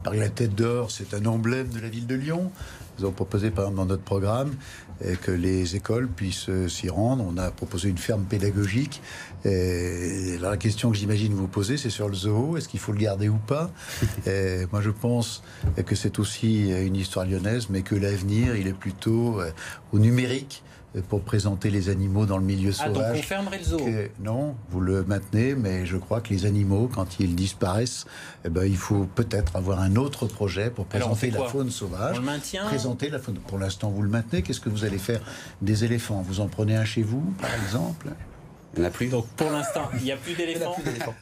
parc de la Tête d'Or, c'est un emblème de la ville de Lyon. Nous avons proposé, par exemple, dans notre programme, que les écoles puissent s'y rendre. On a proposé une ferme pédagogique. Et alors, la question que j'imagine vous poser, c'est sur le zoo. Est-ce qu'il faut le garder ou pas? Moi, je pense que c'est aussi une histoire lyonnaise, mais que l'avenir, il est plutôt au numérique, pour présenter les animaux dans le milieu sauvage. Ah, donc vous fermerez le zoo? Non, vous le maintenez, mais je crois que les animaux, quand ils disparaissent, eh ben, il faut peut-être avoir un autre projet pour présenter la faune sauvage. On le maintient? Présenter la faune. Pour l'instant, vous le maintenez. Qu'est-ce que vous allez faire des éléphants? Vous en prenez un chez vous, par exemple? Il n'y en a plus. Donc pour l'instant, il n'y a plus d'éléphants.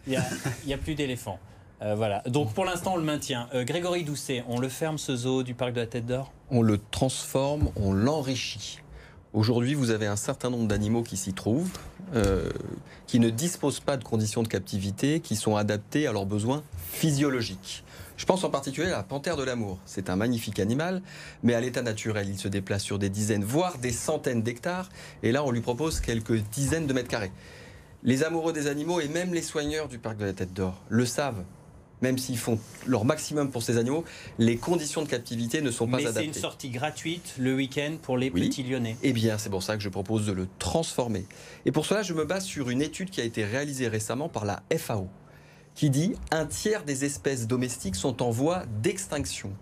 Il n'y a plus d'éléphants. Voilà. Donc pour l'instant, on le maintient. Grégory Doucet, on le ferme, ce zoo du parc de la Tête d'Or? On le transforme, on l'enrichit. Aujourd'hui, vous avez un certain nombre d'animaux qui s'y trouvent, qui ne disposent pas de conditions de captivité, qui sont adaptés à leurs besoins physiologiques. Je pense en particulier à la panthère de l'amour. C'est un magnifique animal, mais à l'état naturel, il se déplace sur des dizaines, voire des centaines d'hectares. Et là, on lui propose quelques dizaines de mètres carrés. Les amoureux des animaux et même les soigneurs du parc de la Tête d'Or le savent. Même s'ils font leur maximum pour ces animaux, les conditions de captivité ne sont pas adaptées. Mais c'est une sortie gratuite le week-end pour les petits Lyonnais. Eh bien, c'est pour ça que je propose de le transformer. Et pour cela, je me base sur une étude qui a été réalisée récemment par la FAO, qui dit un tiers des espèces domestiques sont en voie d'extinction.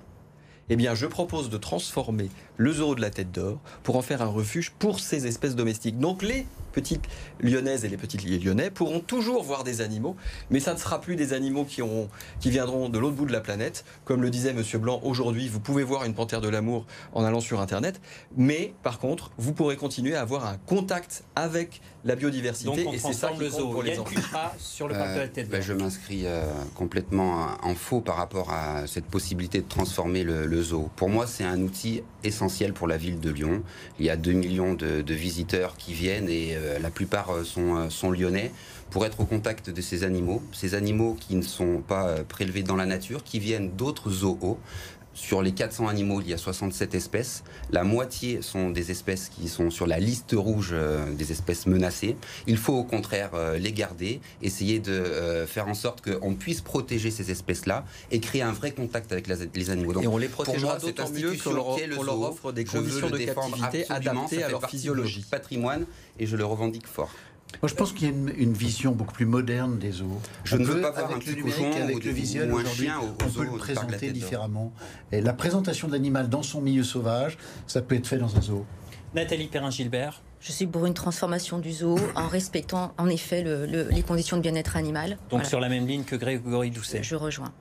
Eh bien, je propose de transformer le zoo de la Tête d'Or pour en faire un refuge pour ces espèces domestiques. Donc les petites lyonnaises et les petits lyonnais pourront toujours voir des animaux, mais ça ne sera plus des animaux qui viendront de l'autre bout de la planète. Comme le disait Monsieur Blanc, aujourd'hui, vous pouvez voir une panthère de l'amour en allant sur Internet, mais par contre, vous pourrez continuer à avoir un contact avec la biodiversité. Donc on transforme le zoo. Yann Cutra sur le parc de la Tête d'Or. Je m'inscris complètement en faux par rapport à cette possibilité de transformer le zoo. Pour moi, c'est un outil essentiel pour la ville de Lyon. Il y a 2 millions de visiteurs qui viennent et la plupart sont lyonnais pour être au contact de ces animaux qui ne sont pas prélevés dans la nature, qui viennent d'autres zoos. Sur les 400 animaux, il y a 67 espèces. La moitié sont des espèces qui sont sur la liste rouge des espèces menacées. Il faut au contraire les garder, essayer de faire en sorte qu'on puisse protéger ces espèces-là et créer un vrai contact avec les animaux. Donc, et on les protégera d'autant mieux qu'on leur offre des conditions de captivité adaptées à leur physiologie. Patrimoine, et je le revendique fort. Moi, je pense qu'il y a une vision beaucoup plus moderne des zoos. Je ne veux pas voir un petit cochon avec le visuel ou un chien on peut le présenter différemment. Et la présentation de l'animal dans son milieu sauvage, ça peut être fait dans un zoo. Nathalie Perrin-Gilbert. Je suis pour une transformation du zoo en respectant en effet les conditions de bien-être animal. Donc voilà. Sur la même ligne que Grégory Doucet. Je rejoins.